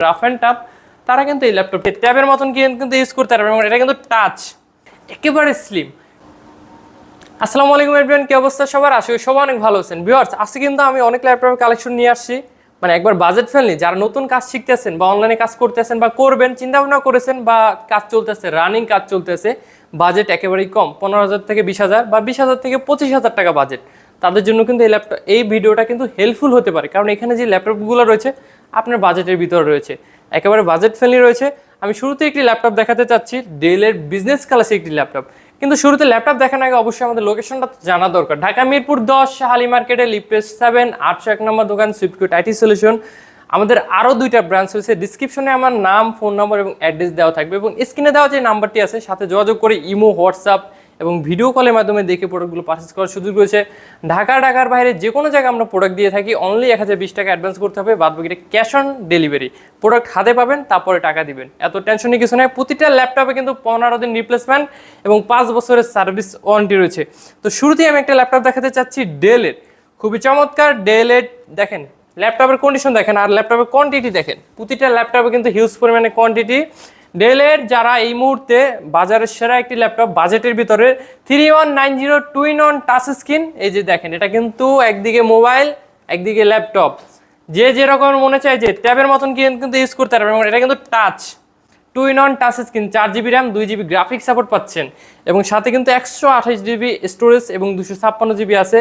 Rough and tough তারা কিন্তু এই ল্যাপটপটি ট্যাবের মতন কিন্তু ইউজ করতে পারবে এবং এটা কিন্তু টাচ একেবারে স্লিম। আসসালামু আলাইকুম এভরিওয়ান, কি অবস্থা সবার? আশা করি সবাই অনেক ভালো আছেন। ভিউয়ার্স, আজকে কিন্তু আমি অনেক ল্যাপটপের কালেকশন নিয়ে আসছি, মানে একবার বাজেট ফ্রেন্ডলি। যারা নতুন কাজ শিখতেছেন বা অনলাইনে কাজ করতেছেন বা করবেন চিন্তা ভাবনা করেছেন বা কাজ চলতেছে, রানিং কাজ চলতেছে, বাজেট একেবারেই কম, 15,000 থেকে 20,000 বা 20,000 থেকে 25,000 টাকা বাজেট, তাদের জন্য কিন্তু এই ভিডিওটা কিন্তু হেল্পফুল হতে পারে। কারণ এখানে যে ল্যাপটপগুলো রয়েছে আপনার বাজেটের ভিতরে রয়েছে, একেবারে বাজেট ফ্রেন্ডলি রয়েছে। আমি শুরুতে একটি ল্যাপটপ দেখাতে চাচ্ছি, ডেলের বিজনেস ক্লাসে একটি ল্যাপটপ। কিন্তু শুরুতে ল্যাপটপ দেখানোর আগে অবশ্যই আমাদের লোকেশনটা জানা দরকার। ঢাকা মিরপুর 10 শাহালি মার্কেটে লিফটেস 7 801 নম্বর দোকান সুইফটকুইট আইটি সলিউশন। আমাদের আরও 2টা ব্রাঞ্চ রয়েছে। ডিসক্রিপশনে আমার নাম, ফোন নম্বর এবং অ্যাড্রেস দেওয়া থাকবে এবং স্ক্রিনে দেওয়া যে নাম্বারটি আছে সাথে যোগাযোগ করে ইমো, হোয়াটসঅ্যাপ এবং ভিডিও কলের মাধ্যমে দেখে প্রোডাক্টগুলো পারচেস করার সুযোগ রয়েছে। ঢাকার বাইরে যে কোনো জায়গায় আমরা প্রোডাক্ট দিয়ে থাকি। অনলি 1020 টাকা অ্যাডভান্স করতে হবে, বাদ বাকিটা ক্যাশ অন ডেলিভারি। প্রোডাক্ট হাতে পাবেন, তারপরে টাকা দিবেন। এত টেনশনের কিছু নয়। প্রতিটা ল্যাপটপে কিন্তু 15 দিন রিপ্লেসমেন্ট এবং 5 বছরের সার্ভিস ওয়ারেন্টি রয়েছে। তো শুরুতেই আমি একটা ল্যাপটপ দেখাতে চাচ্ছি ডেলের, খুবই চমৎকার ডেলের। দেখেন ল্যাপটপের কন্ডিশন দেখেন আর ল্যাপটপের কোয়ান্টিটি দেখেন। প্রতিটা ল্যাপটপে কিন্তু হিউজ পরিমাণে কোয়ান্টিটি। ডেলের যারা এই মুহূর্তে বাজারের সেরা একটি ল্যাপটপ বাজেটের ভিতরে 3190 2-in-1 টাচ স্ক্রিন, এই যে দেখেন, এটা কিন্তু একদিকে মোবাইল একদিকে ল্যাপটপ, যে যেরকম মনে চায় যে ট্যাবের মতন কিন্তু ইউজ করতে পারবেন। এবং এটা কিন্তু touch 2-in-1 touch screen, 4GB RAM, 2GB graphics support পাচ্ছেন এবং সাথে কিন্তু 128GB স্টোরেজ এবং 256GB আছে।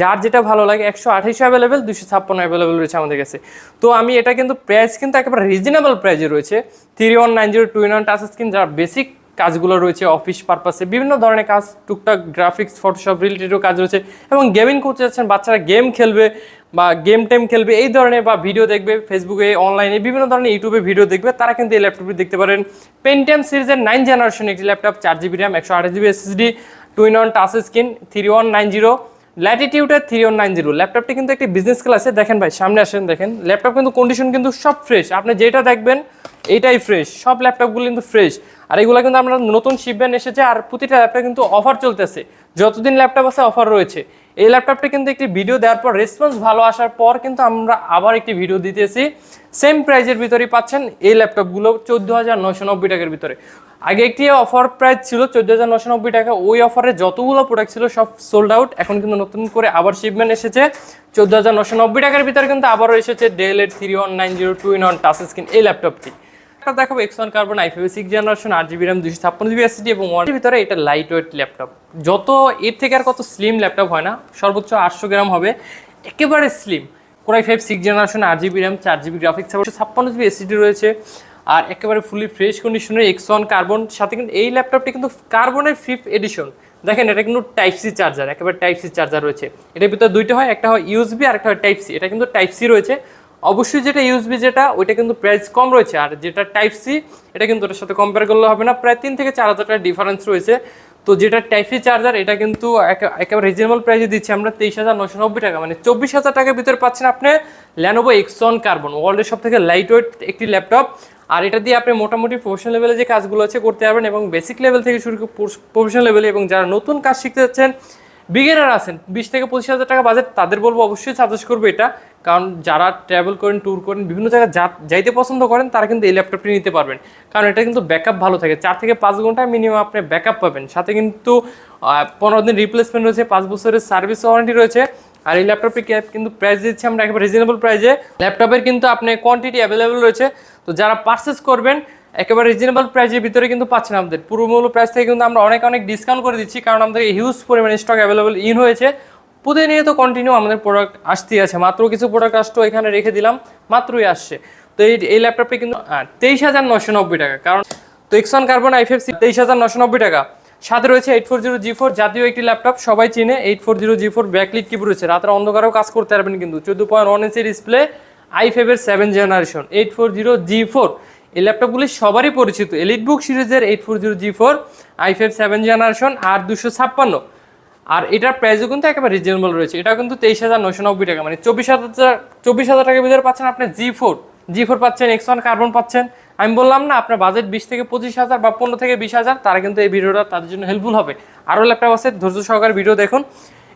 যার যেটা ভালো লাগে, 128 অ্যাভেলেবেল, 256 অ্যাভেলেবেল রয়েছে আমাদের কাছে। তো আমি এটা কিন্তু প্রাইস কিন্তু একেবারে রিজনেবল প্রাইসে রয়েছে। 3190 2-in-1 টাচ স্ক্রিন, যার বেসিক কাজগুলো রয়েছে অফিস পারপাসে, বিভিন্ন ধরনের কাজ, টুকটাক গ্রাফিক্স, ফটোশপ রিলেটেডও কাজ রয়েছে এবং গেমিং করতে যাচ্ছেন, বাচ্চারা গেম খেলবে বা গেম টাইম খেলবে এই ধরনের, বা ভিডিও দেখবে ফেসবুকে, অনলাইনে বিভিন্ন ধরনের ইউটিউবে ভিডিও দেখবে, তারা কিন্তু এই ল্যাপটপটি দেখতে পারেন। পেন্টিয়াম সিরিজের 9 জেনারেশন একটি laptop, 4GB RAM, 128GB SSD, 2-in-1 touch screen, 3190 ল্যাটিটিউডের 3190। ল্যাপটপটি কিন্তু একটি বিজনেস ক্লাসে। দেখেন ভাই, সামনে আসেন, দেখেন ল্যাপটপ কিন্তু কন্ডিশন কিন্তু সব ফ্রেশ। আপনি যেটা দেখবেন এইটাই ফ্রেশ, সব ল্যাপটপগুলো কিন্তু ফ্রেশ। আর এগুলো কিন্তু আমরা নতুন শিপমেন্ট এসেছে আর প্রতিটা ল্যাপটপ কিন্তু অফার চলতেছে, যতদিন ল্যাপটপ আছে অফার রয়েছে। এই ল্যাপটপটি কিন্তু একটি ভিডিও দেওয়ার পর রেসপন্স ভালো আসার পর কিন্তু আমরা আবার একটি ভিডিও দিতেছি। সেম প্রাইজের ভিতরেই পাচ্ছেন এই ল্যাপটপগুলো 14,990 টাকার ভিতরে। আগে একটি অফার প্রাইস ছিল 14,990 টাকা, ওই অফারে যতগুলো প্রোডাক্ট ছিল সব সোল্ড আউট। এখন কিন্তু নতুন করে আবার শিপমেন্ট এসেছে 14,990 টাকার ভিতরে, কিন্তু আবারও এসেছে ডেলের 3190 2-in-1 টাচ স্ক্রিন এই ল্যাপটপটি। দেখাবো X1 carbon i5 6 generation, 8GB RAM, 256GB SSD এবং ওয়ারেন্টির ভিতরে। এটা লাইট ওয়েট ল্যাপটপ, যত এর থেকে আর কত স্লিম ল্যাপটপ হয় না, সর্বোচ্চ 800 গ্রাম হবে, একেবারে slim. Core i5 6 generation, 8GB RAM, 4GB graphics support, 256GB SSD রয়েছে আর একেবারে ফুলি ফ্রেশ কন্ডিশনের X1 কার্বন। সাথে কিন্তু এই ল্যাপটপটি কিন্তু কার্বনের 5th এডিশন। দেখেন এটা কিন্তু টাইপ সি চার্জার, একেবারে টাইপ সি চার্জার রয়েছে। এটার ভিতরে দুইটা হয়, একটা হয় ইউএসবি আর একটা হয় টাইপ সি। এটা কিন্তু টাইপ সি রয়েছে। অবশ্যই যেটা ইউএসবি যেটা ওইটা কিন্তু প্রাইস কম রয়েছে, আর যেটা টাইপ সি এটা কিন্তু ওটার সাথে কম্পেয়ার করলে হবে না, প্রায় 3 থেকে 4,000 টাকার ডিফারেন্স রয়েছে। তো যেটা টাইপ সি চার্জার এটা কিন্তু একেবারে রিজনেবল প্রাইসে দিচ্ছি আমরা 23,990 টাকা, মানে 24,000 টাকার ভিতরে পাচ্ছেন আপনি Lenovo X1 কার্বন, ওয়ার্ল্ডের সব থেকে লাইট ওয়েট একটি ল্যাপটপ। আর এটা দিয়ে আপনি মোটামুটি প্রফেশনাল লেভেলে যে কাজগুলো আছে করতে পারবেন এবং বেসিক লেভেল থেকে শুরু করে প্রফেশনাল লেভেলে। এবং যারা নতুন কাজ শিখতে যাচ্ছেন, বিগিনার আছেন, 20 থেকে 25,000 টাকা বাজেট, তাদের বলবো অবশ্যই সাজেস্ট করবো এটা। কারণ যারা ট্রাভেল করেন, ট্যুর করেন, বিভিন্ন জায়গায় যাইতে পছন্দ করেন, তারা কিন্তু এই ল্যাপটপটি নিতে পারবেন। কারণ এটা কিন্তু ব্যাকআপ ভালো থাকে, 4 থেকে 5 ঘন্টা মিনিমাম আপনি ব্যাকআপ পাবেন। সাথে কিন্তু 15 দিন রিপ্লেসমেন্ট রয়েছে, 5 বছরের সার্ভিস ওয়ারেন্টি রয়েছে। আর এই ল্যাপটপটি কিন্তু প্রাইস দিচ্ছি আমরা একেবারে রিজনেবল প্রাইসে। ল্যাপটপের কিন্তু আপনি কোয়ান্টিটি অ্যাভেলেবেল রয়েছে। তো যারা পারচেস করবেন একেবারে রিজনেবল প্রাইসের ভিতরে কিন্তু পাচ্ছেন। আমাদের পুরো মূল্য প্রাইস থেকে কিন্তু আমরা অনেক ডিসকাউন্ট করে দিচ্ছি, কারণ আমাদের হিউজ পরিমাণে স্টক অ্যাভেলেবেল হয়েছে। প্রতিনিয়ত কন্টিনিউ আমাদের প্রোডাক্ট আসতেই আছে। মাত্র কিছু প্রোডাক্ট আসতো, এখানে রেখে দিলাম, মাত্রই আসছে। তো এই ল্যাপটপটি কিন্তু 23,990 টাকা। কারণ তো X1 কার্বন i5 23,990 টাকা। সাথে রয়েছে 840G4, জাতীয় একটি ল্যাপটপ, সবাই চিনে। 840G4 ব্যাকলিট কিবোর্ড রয়েছে, রাতের অন্ধকারেও কাজ করতে পারবেন কিন্তু। 14.1 ইঞ্চি ডিসপ্লে, i5 এর 7 জেনারেশন 840G4। এই ল্যাপটপগুলি সবারই পরিচিত, এলিটবুক সিরিজের 840G4, i5 7 জেনারেশন আর 256। আর এটার প্রাইসও কিন্তু একেবারে রিজনেবল রয়েছে। এটা কিন্তু 23,990 টাকা, মানে 24,000 টাকার ভিতরে পাচ্ছেন আপনি G4 পাচ্ছেন, X1 কার্বন পাচ্ছেন। আমি বললাম না, আপনার বাজেট 20 থেকে 25,000 বা 15 থেকে 20,000, তারা কিন্তু এই ভিডিওটা তাদের জন্য হেল্পফুল হবে। আরও ল্যাপটপ আছে, ধৈর্য সহকারে ভিডিও দেখুন।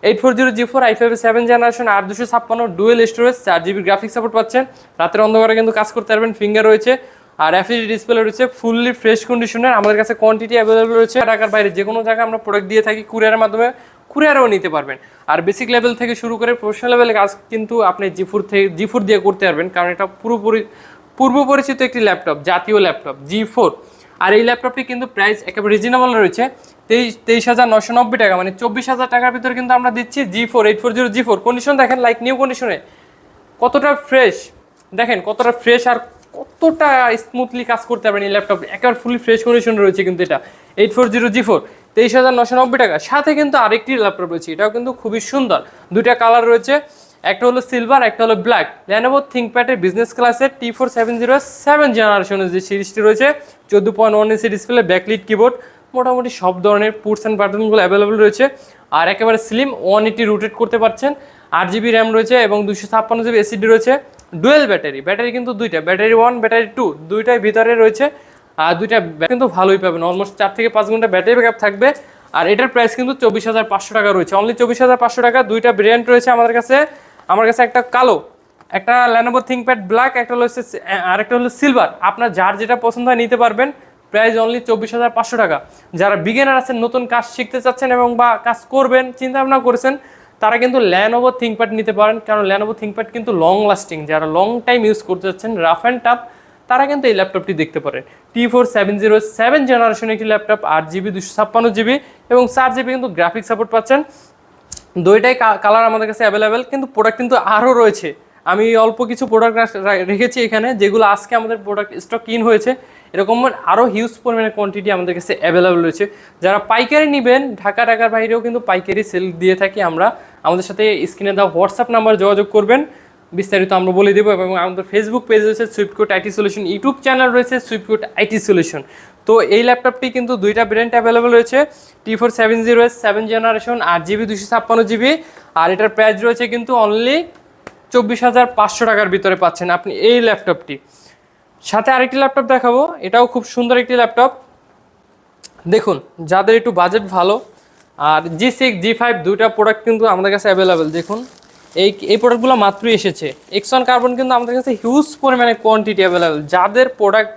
840G4 i5 7 generation 8256 dual storage 4GB graphics support পাচ্ছেন। রাতের অন্ধকারে কিন্তু কাজ করতে পারবেন, ফিঙ্গার রয়েছে আর এফএইচডি ডিসপ্লে রয়েছে, ফুললি ফ্রেশ কন্ডিশনের। আমাদের কাছে কোয়ান্টিটি অ্যাভেলেবল রয়েছে, ঢাকার বাইরে যে কোনো জায়গায় আমরা প্রোডাক্ট দিয়ে থাকি কুরিয়ারের মাধ্যমে, কুরিয়ারেও নিতে পারবেন। আর বেসিক লেভেল থেকে শুরু করে প্রফেশনাল লেভেলের কাজ কিন্তু আপনি জি4 দিয়ে করতে পারবেন, কারণ এটা পুরোপুরি পূর্ব পরিচিত একটি ল্যাপটপ, জাতীয় ল্যাপটপ জি4। আর এই ল্যাপটপটি কিন্তু প্রাইস একেবারে রিজনেবল রয়েছে, 23,990 টাকা, মানে 24,000 টাকার ভিতরে কিন্তু আমরা দিচ্ছি জি4 840G4। কন্ডিশন দেখেন লাইক নিউ কন্ডিশনে, কতটা ফ্রেশ দেখেন, কতটা ফ্রেশ আর কতটা স্মুথলি কাজ করতে পারবেন এই ল্যাপটপ, একেবারে ফুলি ফ্রেশ কন্ডিশন রয়েছে কিন্তু এটা 840G4 23,990 টাকা। সাথে কিন্তু আরেকটি ল্যাপটপ রয়েছে, এটাও কিন্তু খুবই সুন্দর, দুইটা কালার রয়েছে, একটা হলো সিলভার, একটা হলো ব্ল্যাক। Lenovo ThinkPad-এর বিজনেস ক্লাসের T4707 জেনারেশনের যে সিরিজটি রয়েছে, 14.1 ইঞ্চি ডিসপ্লে, ব্যাকলিট কিবোর্ড, মোটামুটি সব ধরনের পুটস অ্যান্ড বাটনগুলো অ্যাভেলেবল রয়েছে। আর একেবারে স্লিম 180 রোটেট করতে পারছেন, 8GB র্যাম রয়েছে এবং 256GB এসএসডি রয়েছে। ডুয়েল ব্যাটারি কিন্তু দুইটা, ব্যাটারি 1 ব্যাটারি 2 দুইটাই ভিতরে রয়েছে। আর দুইটা কিন্তু ভালোই পাবেন, অলমোস্ট 4 থেকে 5 ঘন্টা ব্যাটারি ব্যাকআপ থাকবে। আর এটার প্রাইস কিন্তু 24,500 টাকা রয়েছে, অনলি 24,500 টাকা। দুইটা ভেরিয়েন্ট রয়েছে আমাদের কাছে, আমার কাছে একটা কালো, একটা Lenovo ThinkPad ব্ল্যাক, একটা হলো আর একটা হলো সিলভার। আপনার যার যেটা পছন্দ হয় নিতে পারবেন, প্রাইস অনলি 24,500 টাকা। যারা বিগিনার আছেন, নতুন কাজ শিখতে চাচ্ছেন এবং বা কাজ করবেন চিন্তা ভাবনা করেছেন, তারা কিন্তু Lenovo ThinkPad নিতে পারেন, কারণ Lenovo ThinkPad কিন্তু লং লাস্টিং। যারা লং টাইম ইউজ করতে চাচ্ছেন, রাফ অ্যান্ড টাফ, তারা কিন্তু এই ল্যাপটপটি দেখতে পারেন। T4707 জেনারেশন একটি ল্যাপটপ, 8GB 256GB এবং 4GB কিন্তু গ্রাফিক্স সাপোর্ট পাচ্ছেন। দুইটাই কালার আমাদের কাছে অ্যাভেলেবেল, কিন্তু প্রোডাক্ট কিন্তু আরও রয়েছে। আমি অল্প কিছু প্রোডাক্ট রেখেছি এখানে, যেগুলো আজকে আমাদের প্রোডাক্ট স্টক ইন হয়েছে। এরকম আরও হিউজ পরিমাণে কোয়ান্টিটি আমাদের কাছে অ্যাভেলেবেল রয়েছে। যারা পাইকারি নেবেন, ঢাকার বাইরেও কিন্তু পাইকারি সেল দিয়ে থাকি আমরা। আমাদের সাথে স্ক্রিনে দেওয়া হোয়াটসঅ্যাপ নাম্বার যোগাযোগ করবেন, বিস্তারিত আমরা বলে দেবো। এবং আমাদের ফেসবুক পেজ রয়েছে সুইফটকোট আইটি সলিউশন, ইউটিউব চ্যানেল রয়েছে সুইফটকোট আইটি সলিউশন। তো এই ল্যাপটপটি কিন্তু দুইটা ব্র্যান্ড অ্যাভেলেবল রয়েছে, T4707 জেনারেশন 8GB 256GB। আর এটার প্রাইস রয়েছে কিন্তু অনলি 24,500 টাকার ভিতরে পাচ্ছেন আপনি এই ল্যাপটপটি। সাথে আরেকটি ল্যাপটপ দেখাবো, এটাও খুব সুন্দর একটি ল্যাপটপ। দেখুন, যাদের একটু বাজেট ভালো, আর G6 G5 দুইটা প্রোডাক্ট কিন্তু আমাদের কাছে অ্যাভেলেবেল। দেখুন এই প্রোডাক্টগুলো মাত্রই এসেছে। এক্সন কার্বন কিন্তু আমাদের কাছে হিউজ পরিমাণে কোয়ান্টিটি অ্যাভেলেবেল। যাদের প্রোডাক্ট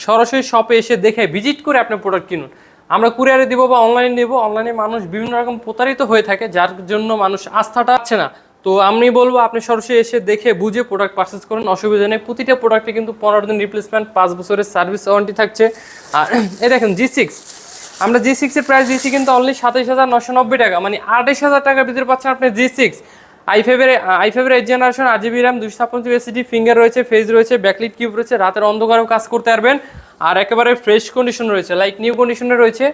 সরাসরি শপে এসে দেখে ভিজিট করে আপনি প্রোডাক্ট কিনুন। আমরা কুরিয়ারে দিব বা অনলাইনে দেবো, অনলাইনে মানুষ বিভিন্ন রকম প্রতারিত হয়ে থাকে, যার জন্য মানুষ আস্থাটা পাচ্ছে না। তো আমি বলবো আপনি সরাসরি এসে দেখে বুঝে প্রোডাক্ট পারচেস করুন, অসুবিধা নেই। প্রতিটা প্রোডাক্টে কিন্তু 15 দিন রিপ্লেসমেন্ট, 5 বছরের সার্ভিস ওয়ারেন্টি থাকছে। আর এই দেখেন G6, আমরা G6 এর প্রাইস দিয়েছি কিন্তু অনলি 27,990 টাকা, মানে 28,000 টাকার ভিতরে পাচ্ছেন আপনি G6। i5 8 generation, 8GB RAM, 256GB SSD, finger রয়েছে, ফেজ রয়েছে, ব্যাকলিট কিউব রয়েছে, রাতের অন্ধকারেও কাজ করতে পারবেন। আর একেবারে ফ্রেশ কন্ডিশন রয়েছে, লাইক নিউ কন্ডিশনে রয়েছে।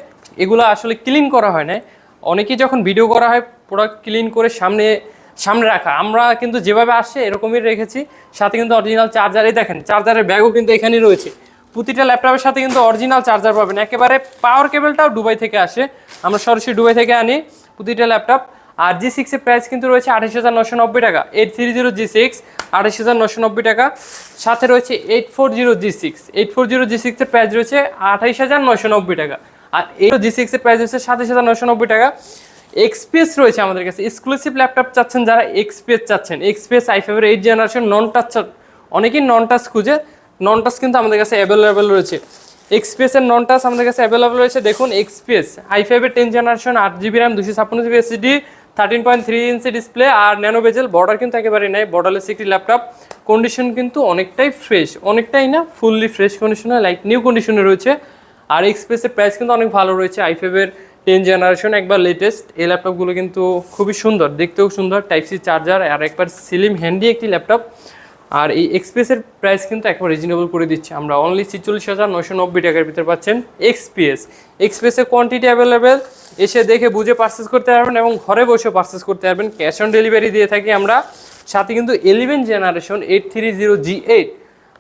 এগুলো আসলে ক্লিন করা হয় না, অনেকেই যখন ভিডিও করা হয় প্রোডাক্ট ক্লিন করে সামনে রাখা, আমরা কিন্তু যেভাবে আসছে এরকমই রেখেছি। সাথে কিন্তু অরিজিনাল চার্জার, এই দেখেন চার্জারের ব্যাগও কিন্তু এখানেই রয়েছে। প্রতিটা ল্যাপটপের সাথে কিন্তু অরিজিনাল চার্জার পাবেন, একেবারে পাওয়ার কেবলটাও দুবাই থেকে আসে, আমরা সরাসরি দুবাই থেকে আনি প্রতিটা ল্যাপটপ। আর G6 এর প্রাইস কিন্তু রয়েছে 28,990 টাকা, 830G6 28,990 টাকা। সাথে রয়েছে 840G6 এর প্রাইস রয়েছে 28,990 টাকা। আর এই G6 এর প্রাইস রয়েছে 27,990 টাকা। এক্সপিএস রয়েছে আমাদের কাছে, এক্সক্লুসিভ ল্যাপটপ চাচ্ছেন যারা, এক্সপিএস চাচ্ছেন, এক্সপিএস i5 8 জেনারেশন নন টাচ, অনেকেই নন টাচ খুঁজে, নন টাচ কিন্তু আমাদের কাছে অ্যাভেলেবেল রয়েছে। এক্সপিএস এর নন টাচ আমাদের কাছে অ্যাভেলেবেল রয়েছে। দেখুন XPS i5 10 generation, 8GB RAM, 256GB SSD, 13.3 inch display আর ন্যানো বেজেল, বর্ডার কিন্তু একেবারে নেই, বর্ডারলেস একটি ল্যাপটপ। কন্ডিশন কিন্তু অনেকটাই ফ্রেশ, অনেকটাই না ফুললি ফ্রেশ কন্ডিশনে, লাইক নিউ কন্ডিশনে রয়েছে। আর এক্সপিএসের প্রাইস কিন্তু অনেক ভালো রয়েছে। i5 10 জেনারেশন একবার লেটেস্ট, এই ল্যাপটপগুলো কিন্তু খুবই সুন্দর, দেখতেও সুন্দর, টাইপ সি চার্জার আর একবার স্লিম হ্যান্ডি একটি ল্যাপটপ। আর এই এক্সপিএসের প্রাইস কিন্তু একবার রিজনেবল করে দিচ্ছি আমরা, অনলি 46,990 টাকার ভিতরে পাচ্ছেন এক্সপিএসের কোয়ান্টিটি অ্যাভেলেবেল। এসে দেখে বুঝে পারচেস করতে পারবেন এবং ঘরে বসে পারচেস করতে পারবেন, ক্যাশ অন ডেলিভারি দিয়ে থাকি আমরা। সাথে কিন্তু 11 generation 830G8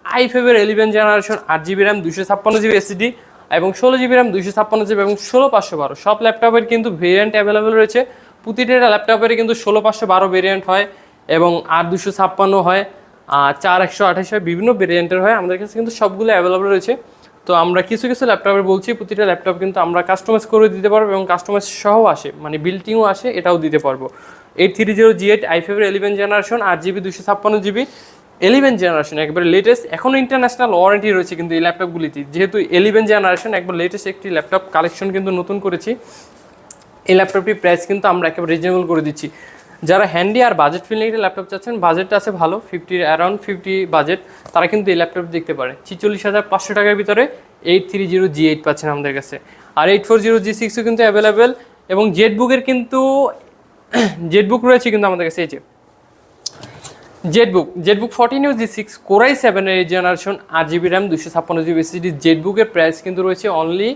i5 11 generation, 8GB RAM, 256GB SSD এবং 16GB র্যাম, 256GB এবং 16512 সব ল্যাপটপের কিন্তু ভেরিয়েন্ট অ্যাভেলেবেল রয়েছে। প্রতিটা ল্যাপটপের কিন্তু 16512 ভেরিয়েন্ট হয় এবং 8256 হয়, 4128 হয়, বিভিন্ন ভেরিয়েন্টের হয়। আমাদের কাছে কিন্তু সবগুলো অ্যাভেলেবল রয়েছে। তো আমরা কিছু ল্যাপটপের বলছি, প্রতিটা ল্যাপটপ কিন্তু আমরা কাস্টমাইজ করে দিতে পারবো এবং কাস্টমাইজ সহ আসে, মানে বিল্টিংও আসে, এটাও দিতে পারবো। 8300G8 i5 11 generation 8GB 256GB 11 generation একবারে লেটেস্ট, এখনও ইন্টারন্যাশনাল ওয়ারেন্টি রয়েছে কিন্তু এই ল্যাপটপগুলিতে, যেহেতু 11 জেনারেশন একবার লেটেস্ট একটি ল্যাপটপ কালেকশন কিন্তু নতুন করেছি। এই ল্যাপটপটির প্রাইস কিন্তু আমরা একেবারে রিজনেবল করে দিচ্ছি। যারা হ্যান্ডি আর বাজেট ফ্রেন্ডলি একটা ল্যাপটপ চাচ্ছেন, বাজেটটা আছে ভালো, অ্যারাউন্ড 50 বাজেট, তারা কিন্তু এই ল্যাপটপ দেখতে পারে। 46,500 টাকার ভিতরে 8300G8 পাচ্ছেন আমাদের কাছে। আর 840G6ও কিন্তু অ্যাভেলেবেল, এবং জেটবুকের কিন্তু জেটবুক রয়েছে কিন্তু আমাদের কাছে। এই যে জেটবুক 14G6 Core i7 এর generation 8GB RAM 256GB SSD জেটবুকের প্রাইস কিন্তু রয়েছে অনলি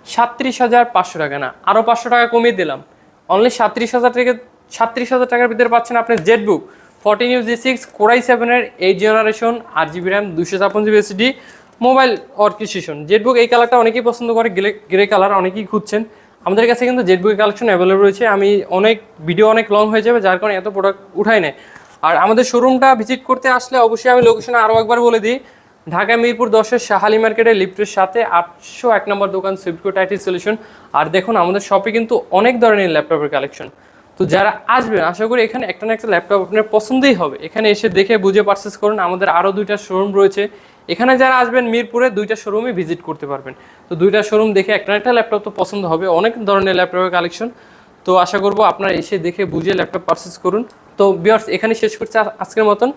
37,500 টাকা, না আরও 500 টাকা কমিয়ে দিলাম, অনলি 37,000 টাকার ভিতরে পাচ্ছেন আপনি জেটবুক 14G6 Core i7 এর 8 generation 8GB RAM 256GB SSD mobile orchestration. Jetbook এই কালারটা অনেকেই পছন্দ করে, গ্রে কালার অনেকেই খুঁজছেন, আমাদের কাছে কিন্তু জেটবুকের কালেকশন অ্যাভেলেবল রয়েছে। আমি ভিডিও অনেক লং হয়ে যাবে, যার কারণে এত প্রোডাক্ট উঠাই নেয়। আর আমাদের শোরুমটা ভিজিট করতে আসলে অবশ্যই আমি লোকেশনে আরও একবার বলে দিই, ঢাকা মিরপুর 10-এর শাহালি মার্কেটে লিফটের সাথে 801 নম্বর দোকান সুইফটকো আইটি সলিউশন। আর দেখুন আমাদের শপে কিন্তু অনেক ধরনের ল্যাপটপের কালেকশন, তো যারা আসবেন আশা করি এখানে একটা না একটা ল্যাপটপ আপনার পছন্দই হবে। এখানে এসে দেখে বুঝে পারচেস করুন। আমাদের আরও 2টা শোরুম রয়েছে, এখানে যারা আসবেন মিরপুরে 2টা শোরুমে ভিজিট করতে পারবেন। তো 2টা শোরুম দেখে একটা না একটা ল্যাপটপ তো পছন্দ হবে, অনেক ধরনের ল্যাপটপের কালেকশন। তো আশা করবো আপনারা এসে দেখে বুঝে ল্যাপটপ পারচেস করুন। তো ভিউয়ার্স এখানে শেষ করছি আজকের মতন।